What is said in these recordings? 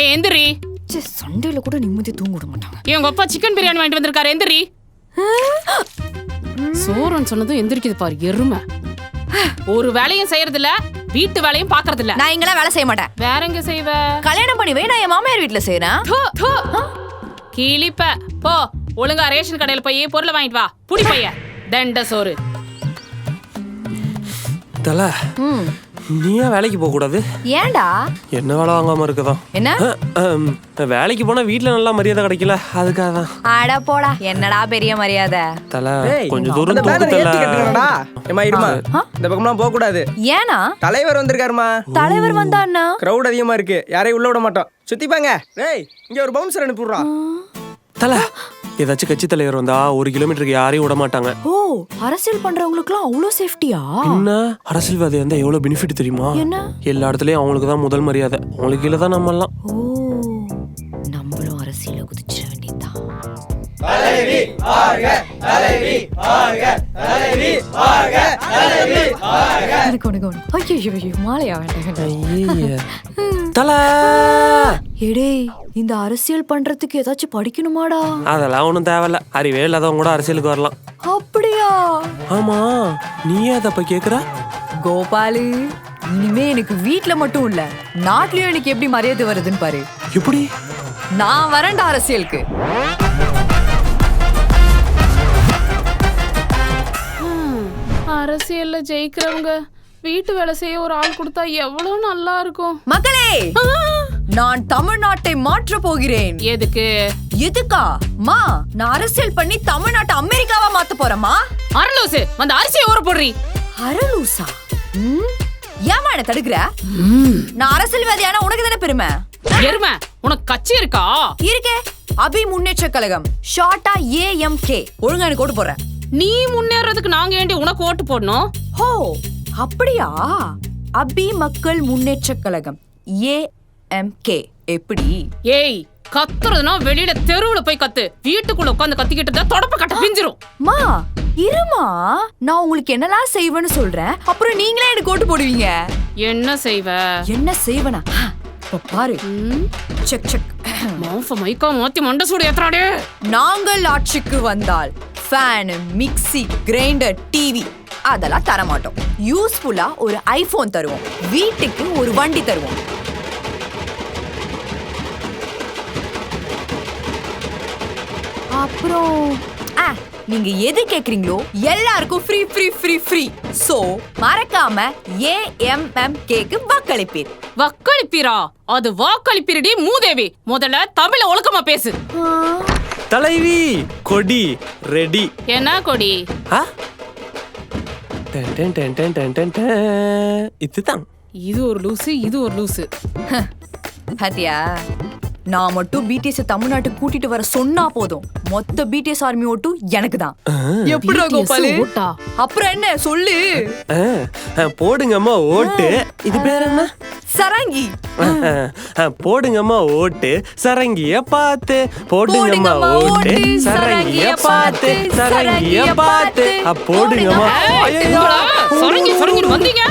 ஏ எந்திரி. சண்டேல கூட நிம்மதி தூங்க விட மாட்டாங்க. எங்க அப்பா சிக்கன் பிரியாணி வாங்கிட்டு வந்திருக்காரு, எந்திரி. சோறுன்னு சொன்னதும் எந்திரிக்குது பாரு எருமை. ஒரு வேலையும் செய்யறது இல்ல, வீட்டு வேலையும் பாக்குறது இல்ல. நான் இங்கெல்லாம் வேலை செய்ய மாட்டேன். வேற எங்க செய்வ? கல்யாணம் பண்ணி வை, நான் என் மாமியார் வீட்டுல செய்யறேன். கிளிப்ப போ, ஒழுங்கா ரேஷன் கடையில போய் பொருளை வாங்கிட்டு வா. புடி பைய தண்ட சோறு. தல நீயா வேலைக்கு போக கூடாது? ஏன்டா? என்ன வேலை வாங்காம இருக்குதான்? என்ன வேலைக்கு போனா வீட்டுல நல்லா மரியாதை கிடைக்கல, அதுக்காக தான். அட போடா, என்னடா பெரிய மரியாதை. தல கொஞ்சம் தூரம் தூக்கு தல. ஏமா இருமா, இந்த பக்கம்லாம் போக கூடாது. ஏனா? தலைவர் வந்திருக்காருமா. தலைவர் வந்தான்னா கிரவுட் அதிகமா இருக்கு, யாரையும் உள்ள விட மாட்டோம். சுத்திப்பாங்க. டேய் இங்க ஒரு பவுன்சர் அனுப்பிடுறா. தல ஏதாச்சும் கட்சி தலைவர் வந்தா 1 கிலோமீட்டருக்கு யாரையும் விட மாட்டாங்க. ஓ, அரசியல் பண்றவங்களுக்குலாம் அவ்வளோ சேஃப்டியா? என்ன அரசியல்வாதி வந்தா எவ்வளவு பெனிஃபிட் தெரியுமா? என்ன? எல்லா இடத்துலயும் அவங்களுக்கு தான் முதல் மரியாதை, அவங்களுக்கு கீழே தான் நம்ம எல்லாம். ஓ, நம்மளும் அரசியல குதிச்சிட வேண்டியதுதான். தலைவி ஆக, தலைவி ஆக, தலைவி ஆக, தலைவி ஆக. ஐயோ மாலையா வேண்டாம். தல எடே, இந்த அரசியல் பண்றதுக்கு ஏதாச்சும் படிக்கணுமாடா? அதெல்லாம் ஒண்ணும் தேவையில்ல, அறிவே இல்லாதவங்க கூட அரசியலுக்கு வரலாம். அப்படியா? ஆமா, நீயே அதப்ப கேக்குற? கோபாலு, இனிமே எனக்கு வீட்ல மட்டும் இல்ல, நாட்டுலயும் எனக்கு எப்படி மரியாதை வருதுன்னு பாரு. எப்படி? நான் வரேன்டா அரசியலுக்கு. அரசியல்ல ஜெயிக்கிறவங்க வீட்டு வேலை செய்ய ஒரு ஆள் கொடுத்தா எவ்வளவு நல்லா இருக்கும். மக்களே, நான் தமிழ்நாட்டை மாற்ற போகிறேன். எதுக்கு? எதுக்கா? மா, நான் அரசியல் பண்ணி தமிழ்நாட்டை அமெரிக்காவா மாத்த போறேமா? அரலூசு, அந்த அரிசியை ஊற போடுறீ. அரலூசா? ஏமா என்ன தடுக்கிற? நான் அரசியல்வாதியான உனக்கு தானே பெருமை. எருமை, உனக்கு கட்சி இருக்கா? இருக்கே, அபி முன்னேற்ற கழகம், ஷார்ட்டா AMK. ஒழுங்கா எனக்கு ஓட்டு போடுறேன். நீ முன்னேறதுக்கு நாங்க ஏண்டி உனக்கு ஓட்டு போடணும்? ஹோ, அப்படியா? அபி மக்கள் முன்னேற்ற கழகம் AMK. எப்படி? ஏய், கத்துறதுனா வெளியில தெருவுல போய் கத்து. வீட்டுக்குள்ள உட்கார்ந்து கத்திக்கிட்டு இருந்தா தொடப்ப கட்ட பிஞ்சிரும். மா இருமா, நான் உங்களுக்கு என்னலாம் செய்வேன்னு சொல்றேன், அப்புறம் நீங்களே எனக்கு ஓட்டு போடுவீங்க. என்ன செய்வ? என்ன செய்வனா? பாரு, செக் செக். மைக்கா மாத்தி மண்ட சூடு ஏத்துறாடே. நாங்கள் ஆட்சிக்கு வந்தால் ஃபேன், மிக்ஸி, கிரைண்டர், டிவி அதெல்லாம் தர மாட்டோம். யூஸ்ஃபுல்லா ஒரு ஐபோன் தருவோம், வீட்டுக்கு ஒரு வண்டி தருவோம். அப்புறம் நீங்க எது கேக்குறீங்களோ எல்லாருக்கும் free free free free. So மறக்காம AMMKக்கு வாக்களிப்பீர். வாக்களிப்பீரா? அது வாக்களிப்பீரடி மூதேவி. முதல்ல தமிழ ஒழுக்கமா பேசு. தலைவி கொடி ரெடி. என்ன கொடி? இதுதான். இது ஒரு லூசு, இது ஒரு லூசு. பாத்தியா, நான் மட்டும் BTS தமிழ்நாட்டுக்கு கூட்டிட்டு வர சொன்னா போதும், மொத்த BTS ஆர்மி ஓட்டு எனக்கு தான். எப்படி கோபாலு? அப்புறம் என்ன சொல்லு? போடுங்கம்மா ஓட்டு. இது பேர் என்ன? சரங்கி. போடுங்கம்மா ஓட்டு சரங்கிய பார்த்து. போடுங்கம்மா ஓட்டு சரங்கிய பார்த்து. சரங்கிய பார்த்து. போடுங்கம்மா. சரங்கி சரங்கி வந்தீங்க.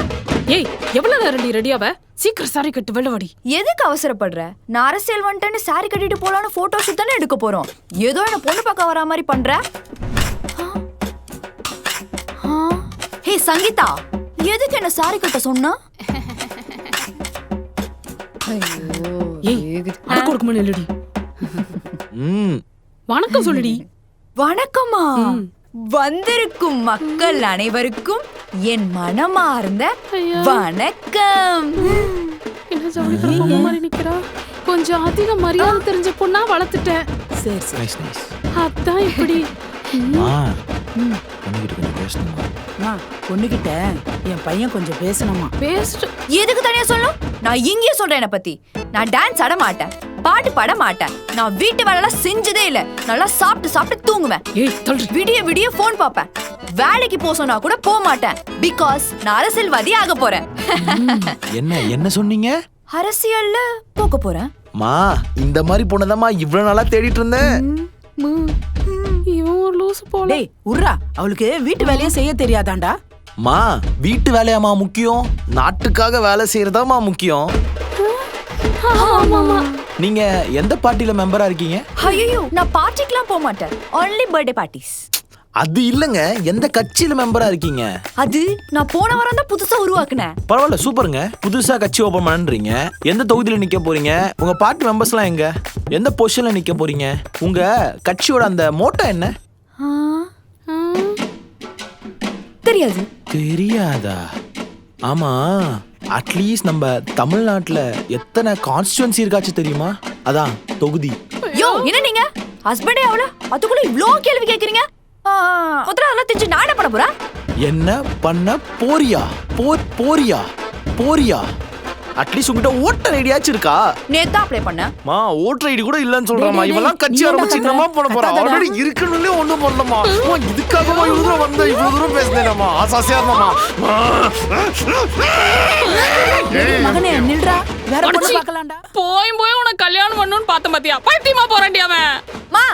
ஏய், எவ்வளவு நேரம் ரெடியாவ? சீக்கிரம் சாரி கட்டு வெள்ளவாடி. எதுக்கு அவசரப்படுற? நான் அரசியல் வந்துட்டேன்னு சாரி கட்டிட்டு போலான்னு போட்டோ ஷூட் தானே எடுக்க போறோம். ஏதோ என்ன பொண்ணு பார்க்க வரா மாதிரி பண்ற. ஹே சங்கீதா, எதுக்கு என்ன சாரி கட்ட சொன்னா? வணக்கம் சொல்லுடி. வணக்கமா? வந்திருக்கும் மக்கள் அனைவருக்கும் என் மனமார்ந்த வணக்கம். என்ன ஜவுளி கலப்ப மாதிரி நிக்கிறா? கொஞ்சம் அதிக மரியாதை தெரிஞ்ச பொண்ணா வளர்த்துட்டேன். சரி சரி, அதான் இப்படி. பொண்ணுகிட்ட என் பையன் கொஞ்சம் பேசணுமா? பேசிட்டு எதுக்கு தனியா சொல்லணும்? நான் இங்கே சொல்றேன் என்ன பத்தி. நான் டான்ஸ் ஆட மாட்டேன், பாட்டு பாட மாட்டேன், நான் வீட்டு வேலைலாம் செஞ்சதே இல்ல. நல்லா சாப்பிட்டு சாப்பிட்டு தூங்குவேன். விடிய விடிய போன் பாப்பேன். வேலைக்கு போ சொன்னா கூட போக மாட்டேன். பிகாஸ் நான் அரசியல்வாதி ஆக போறேன். என்ன சொன்னீங்க? அரசியல்ல போக போறேன். மா, இந்த மாதிரி பொண்ணதாம்மா இவ்வளவு நாளா தேடிட்டு இருந்தேன். இவன் ஒரு லூசு போல. டேய் உர்ரா, அவளுக்கு வீட்டு வேலையே செய்ய தெரியாதாண்டா? மா, வீட்டு வேலையாமா முக்கியம்? நாட்டுக்காக வேலை செய்யறதாமா முக்கியம். ஆமாமா, நீங்க எந்த பார்ட்டில மெம்பரா இருக்கீங்க? ஐயோ, நான் பார்ட்டிக்குலாம் போக மாட்டேன். only birthday parties. அது இல்லங்க, எந்த கட்சியில மெம்பரா இருக்கீங்க? அது நான் போன வாரம் தான் புதுசா உருவாக்குனேன். பரவாயில்ல, சூப்பருங்க. புதுசா கட்சி ஓபன் பண்றீங்க. எந்த தொகுதியில நிக்க போறீங்க? உங்க பார்ட்டி மெம்பர்ஸ்லாம் எங்க? எந்த பொசிஷன்ல நிக்க போறீங்க? உங்க கட்சியோட அந்த மோட்டோ என்ன? தெரியாது. தெரியாதா? ஆமா, அட்லீஸ்ட் நம்ம தமிழ்நாட்டுல எத்தனை கான்ஸ்டிட்யூன்சி இருக்காச்சு தெரியுமா? அதான் தொகுதி. யோ, என்ன நீங்க ஹஸ்பண்டே அவள அதுக்குள்ள இவ்ளோ கேள்வி கேக்குறீங்க? முதல்ல அதெல்லாம் தெரிஞ்சு நான் என்ன பண்ண போறேன்? என்ன பண்ண போறியா? போறியா போறியா? அட்லீஸ்ட் உங்ககிட்ட ஓட்டர் ஐடியாச்சும் இருக்கா? நேத்தா அப்ளை பண்ண. மா, ஓட்டர் ஐடி கூட இல்லன்னு சொல்றாமா. இவெல்லாம் கட்சி ஆரம்பிச்சு என்னமா பண்ண போறா? ஆல்ரெடி இருக்குன்னு ஒண்ணும் பண்ணலமா. இதுக்காகவா இவ்வளவு தூரம் வந்த? இவ்வளவு தூரம் பேசுனேனமா? ஆசாசியா இருந்தமா. மகனே நில்றா, வேற பொண்ணு பார்க்கலாம்டா. போய் போய் உனக்கு கல்யாணம் பண்ணணும்னு பார்த்த பாத்தியா? பைத்தியமா போறான்டி அவன். மா,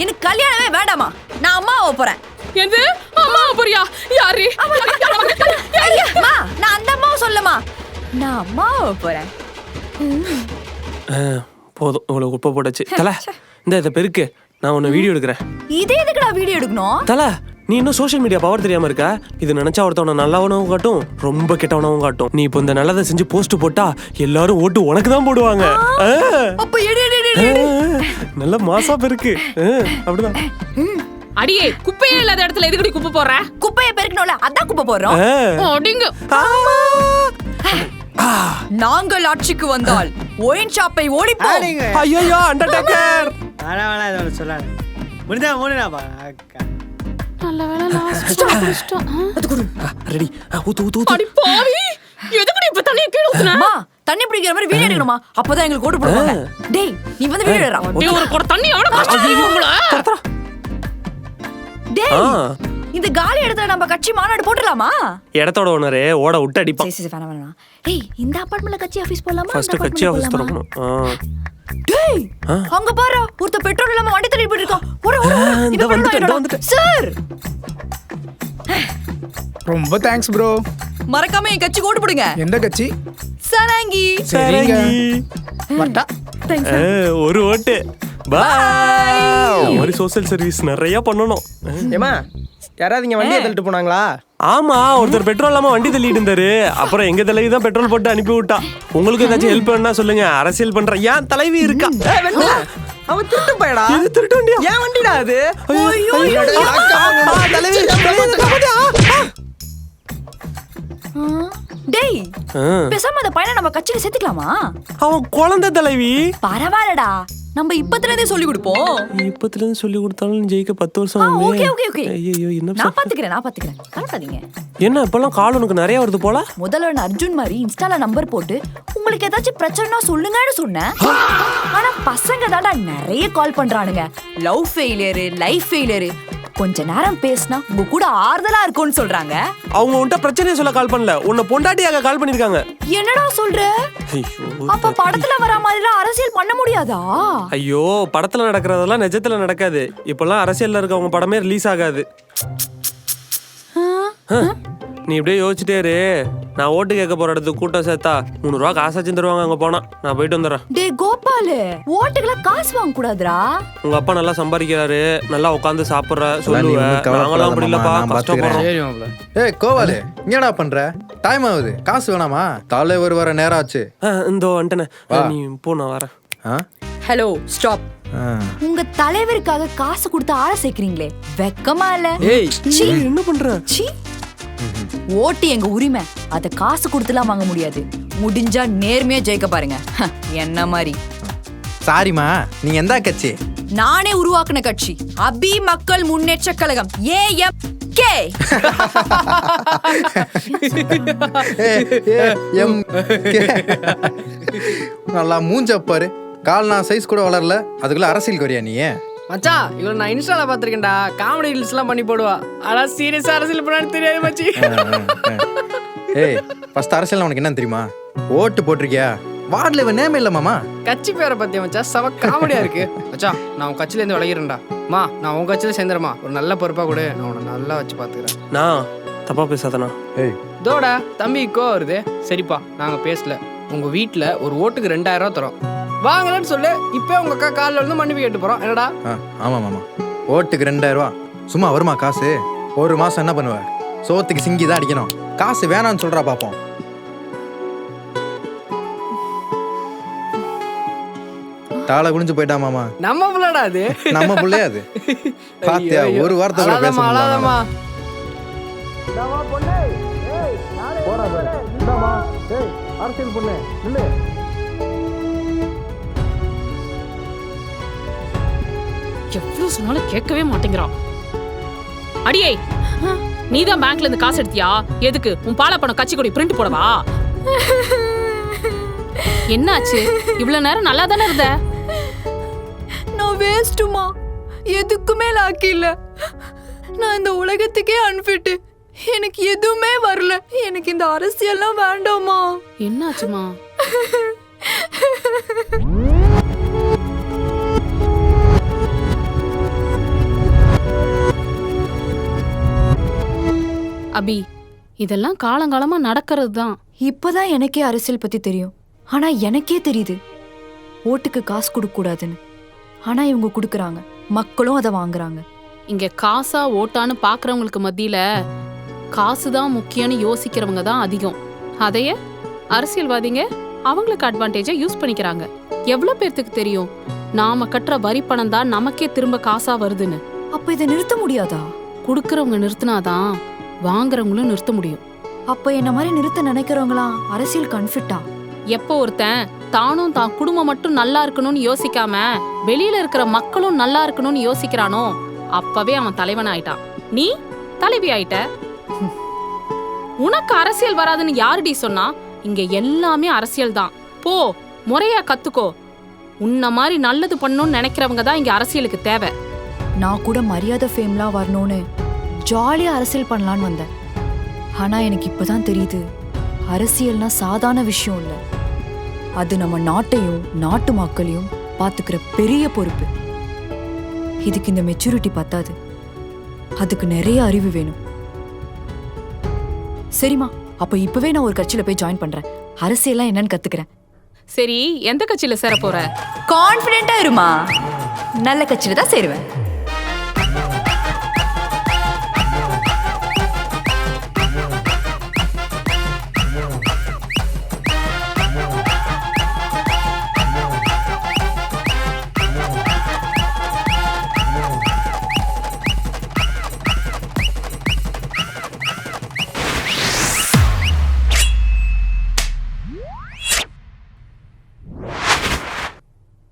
எனக்கு கல்யாணமே வேண்டாமா. நான் அம்மாவை போறேன். எது? அம்மா போறியா? யாரு? ஐயா, மா, நான் அந்த அம்மாவை சொல்லமா. நான் அம்மாவை போறேன். போதும், இவ்வளவு குப்பை போட்டாச்சு. தல, இதை பெருக்கு, நான் உன்னை வீடியோ எடுக்கிறேன். இதே எதுக்குடா வீடியோ எடுக்கணும்? தல, நீ இன்னும் சோஷியல் மீடியா பவர் தெரியாம இருக்கா? இது நினைச்சா ஒருத்தவன நல்லவனவும் காட்டும், ரொம்ப கெட்டவனவும் காட்டும். நீ இப்போ இந்த நல்லதை செஞ்சு போஸ்ட் போட்டா எல்லாரும் ஓட்டு உனக்கு தான் போடுவாங்க. அப்ப எடு. நல்ல மாசா பெருக்கு. அப்படிதான். அடியே, குப்பையே இல்லாத இடத்துல எதுக்கடி குப்பை போடுற? குப்பையை பெருக்கணும்ல, அதான் குப்பை போடுறோம். அடிங்க. நாங்கள் ஆட்சிக்கு வந்தால் ஒயின் ஷாப்பை ஓடிப்போம். ஐயோ, அண்டர்டேக்கர். சொல்லாத முடிஞ்சா மூணுனாப்பா. நல்ல வேளை லாஸ்ட் முடிச்சிட்டோம். ரெடி. ஊத்து. அடி பாவி, எதுக்கடி இப்ப தண்ணிய கீழ ஊத்துன? அம்மா, தண்ணி பிடிக்கிற மாதிரி வீடியோ எடுக்கணுமா? அப்பதான் எங்களுக்கு ஓட்டு போடுவாங்க. டேய், நீ வந்து வீடியோ எடுறா. டேய், ஒரு குடம் தண்ணி எவ்வளவு கஷ்டம் உங்கள? டேய், இந்த காலி இடத்துல நம்ம கட்சி மாநாடு போட்டுடலாமா? இடத்தோட ஓனரே ஓட விட்டு அடிப்பான். சரி வேணாம். டேய், இந்த அபார்ட்மெண்ட்ல கட்சி ஆபீஸ் போலாமா? ஃபர்ஸ்ட் கட்சி ஆபீஸ் திறக்கணும். டேய், அங்க பாரு, ஒருத்த பெட்ரோல் இல்லாம வண்டி தள்ளி போயிட்டு இருக்கான். இந்த வந்துட்டேன். சார், ரொம்ப தேங்க்ஸ் ப்ரோ. மறக்காம என் கட்சி ஓட்டு போடுங்க. எந்த கட்சி? சரங்கி. சரிங்க. வரட்டா? ஒரு ஓட்டு. பாய். ஒரு சோஷியல் சர்வீஸ் நிறைய பண்ணணும். ஏமா, யாராவது இங்க வண்டியை தள்ளிட்டு போனாங்களா? ஆமா, ஒருத்தர் பெட்ரோல் இல்லாம வண்டி தள்ளிட்டு இருந்தாரு. அப்புறம் எங்க தலைவி தான் பெட்ரோல் போட்டு அனுப்பி விட்டா. உங்களுக்கு ஏதாச்சும் ஹெல்ப் வேணா சொல்லுங்க, அரசியல் பண்ற ஏன் தலைவி இருக்கா. அவன் திருட்டு போயடா. இது திருட்டு வண்டியா? ஏன் வண்டிடா அது? தலைவி. டேய், பேசாம அந்த பையனை நம்ம கட்சியில சேர்த்துக்கலாமா? அவன் குழந்தை தலைவி. பரவாயில்லடா, நம்ம இப்பத்துல இருந்தே சொல்லி கொடுப்போம். இப்பத்துல இருந்து சொல்லி கொடுத்தாலும் ஜெயிக்க 10 வருஷம் ஆகுமே. ஓகே. ஐயோ, என்ன நான் பாத்துக்கிறேன். கவலைப்படாதீங்க. என்ன இப்பெல்லாம் கால் உனக்கு நிறைய வருது போல? முதல்ல அர்ஜுன் மாதிரி இன்ஸ்டால நம்பர் போட்டு உங்களுக்கு ஏதாச்சும் பிரச்சனைனா சொல்லுங்கன்னு சொன்னேன். ஆனா பசங்க தாண்டா நிறைய கால் பண்றானுங்க. Love failure, life failure. கொஞ்ச நேரம் பேசினா உங்க கூட ஆறுதலா இருக்கும்னு சொல்றாங்க. அவங்க உன்கிட்ட பிரச்சனையை சொல்ல கால் பண்ணல, உன்னை பொண்டாட்டியாக கால் பண்ணிருக்காங்க. என்னடா சொல்ற? அப்ப படத்துல வர மாதிரிலாம் அரசியல் பண்ண முடியாதா? ஐயோ, படத்துல நடக்கிறதெல்லாம் நிஜத்துல நடக்காது. இப்பெல்லாம் அரசியல்ல இருக்கவங்க படமே ரிலீஸ் ஆகாது. நீ இப்படியே யோசிச்சுட்டே இரு. நான் ஓட்டு கேட்க போற இடத்துக்கு கூட்டம் சேர்த்தா 300 ரூபா காசாச்சும் தருவாங்க. அங்க போனா நான் போயிட்டு வந்துடுறேன். டேய் கோபாலு, ஓட்டுக்கெல்லாம் காசு வாங்க கூடாதுடா. உங்க அப்பா நல்லா சம்பாதிக்கிறாரு, நல்லா உட்காந்து சாப்பிடுற சொல்லுவேன். நாங்களாம் அப்படி இல்லப்பா, கஷ்டப்படுறோம். ஏய் கோவாலு, என்னடா பண்ற? டைம் ஆகுது, காசு வேணாமா? தலைவர் வர நேரம் ஆச்சு. இந்த வந்துட்டேன், நீ போ, நான் வரேன். Hello, stop. உங்க தலைவருக்காக காசு கொடுத்து ஆள சேர்க்கிறீங்களே, வெக்கமா இல்ல? ஏய், என்ன பண்ற? ஓட்டு எங்க உரிமை, அத காசு கொடுத்துலாம் வாங்க முடியாது. முடிஞ்சா நேர்மையா ஜெயிக்க பாருங்க. என்ன மாதிரி. சாரிமா, நீங்க எந்த கட்சி? நானே உருவாக்குன கட்சி, அபி மக்கள் முன்னேற்ற கழகம், AMK. நல்லா மூஞ்ச பாரு, கால் நான் சைஸ் கூட வளரல, அதுக்குள்ள அரசியல் வரியா நீ? மச்சான், இவள நான் இன்ஸ்டால பாத்திருக்கேன்டா. காமெடி ரீல்ஸ் எல்லாம் பண்ணி போடுவா. ஆனா சீரியஸா அரசியல் பண்ணான்னு தெரியாது மச்சி. ஏய், ஃபர்ஸ்ட் அரசியல் உனக்கு என்ன தெரியுமா? ஓட்டு போட்டிருக்கியா? வார்டுல இவன் நேம் இல்ல மாமா. கட்சி பேரை பத்தியா மச்சான்? செம காமெடியா இருக்கு. மச்சான், நான் உன் கட்சியில இருந்து விலகிறேன்டா. மா, நான் உன் கட்சியில சேர்ந்துறமா, ஒரு நல்ல பொறுப்பா கூட நான் உன்னை நல்லா வச்சு பாத்துக்கிறேன். நான் தப்பா பேசாதனா? ஏய் இதோட தம்பி கோ வருது. சரிப்பா, நாங்க பேசல. உங்க வீட்டுல ஒரு ஓட்டுக்கு 2000 ரூபா தரோம். வாங்கலன்னு சொல்லு. இப்போ உங்க அக்கா காலில் வந்து மன்னிப்பு கேட்டு போறோம். என்னடா? ஆமாம் மாமா, ஓட்டுக்கு 2000 ரூபா சும்மா வருமா காசு? ஒரு மாசம் என்ன பண்ணுவ? சோத்துக்கு சிங்கி தான் அடிக்கணும். காசு வேணான்னு சொல்றா பாப்போம். தாளை குனிஞ்சு போயிட்டா மாமா. நம்ம புள்ளடா அது. நம்ம புள்ளையா அது? பாத்தியா, ஒரு வார்த்தை கூட பேச முடியல. அழாதம்மா. அரசியல் பொண்ணு இல்ல எவ்வளவு சொன்னாலும் கேட்கவே மாட்டேங்கிறான். அடியே, நீதான் பேங்க்ல இருந்து காசு எடுத்தியா? எதுக்கு? உன் பால பணம் கட்சி கொடி பிரிண்ட் போடவா? என்னாச்சு? இவ்வளவு நேரம் நல்லா தானே இருந்த. நான் வேஸ்ட்டுமா, எதுக்குமே லாக்கி இல்ல. நான் இந்த உலகத்துக்கே அன்ஃபிட். எனக்கு எதுவுமே வரல. எனக்கு இந்த அரசியல்லாம் வேண்டாமா. என்னாச்சுமா? அபி, இதெல்லாம் காலங்காலமா நடக்கிறது தான். இப்பதான் எனக்கே அரசியல் பத்தி தெரியும். ஆனா எனக்கே தெரியுது ஓட்டுக்கு காசு கொடுக்க கூடாதுன்னு. ஆனா இவங்க கொடுக்கறாங்க, மக்களும் அதை வாங்குறாங்க. இங்க காசா ஓட்டான்னு பாக்குறவங்களுக்கு மத்தியில காசுதான் முக்கியம்னு யோசிக்கிறவங்க தான் அதிகம். அதையே அரசியல்வாதிங்க அவங்களுக்கு அட்வான்டேஜா யூஸ் பண்ணிக்கிறாங்க. எவ்வளவு பேர்த்துக்கு தெரியும் நாம கட்டுற வரி பணம் தான் நமக்கே திரும்ப காசா வருதுன்னு? அப்ப இதை நிறுத்த முடியாதா? குடுக்கறவங்க நிறுத்தினாதான் வாங்குறவங்களும் நிறுத்த முடியும். அப்ப என்ன மாதிரி நிறுத்த நினைக்கிறவங்களாம் அரசியல் கன்ஃபிட்டா? எப்போ ஒருத்தன் தானும் தான் குடும்பம் மட்டும் நல்லா இருக்கணும்னு யோசிக்காம வெளியில இருக்கிற மக்களும் நல்லா இருக்கணும்னு யோசிக்கிறானோ அப்பவே அவன் தலைவன் ஆயிட்டான். நீ தலைவி ஆயிட்ட. உனக்கு அரசியல் வராதுன்னு யாருடி சொன்னா? இங்க எல்லாமே அரசியல் தான். போ, முறையா கத்துக்கோ. உன்ன மாதிரி நல்லது பண்ணணும்னு நினைக்கிறவங்க தான் இங்க அரசியலுக்கு தேவை. நான் கூட மரியாதை ஃபேம்லாம் வரணும்னு ஜாலியா அரசியல் பண்ணலான்னு வந்தேன். ஆனா எனக்கு இப்பதான் தெரியுது அரசியல்னா சாதாரண விஷயம் இல்ல. அது நம்ம நாட்டையும் நாட்டு மக்களையும் பாத்துக்கிற பெரிய பொறுப்பு. இதுக்கு இந்த மெச்சூரிட்டி பத்தாது, அதுக்கு நிறைய அறிவு வேணும். சரிம்மா, அப்ப இப்பவே நான் ஒரு கட்சியில போய் ஜாயின் பண்றேன். அரசியல்லாம் என்னன்னு கத்துக்கிறேன். சரி, எந்த கட்சியில சேர போற? கான்ஃபிடென்ட்டா இருமா, நல்ல கட்சியில தான் சேருவேன்.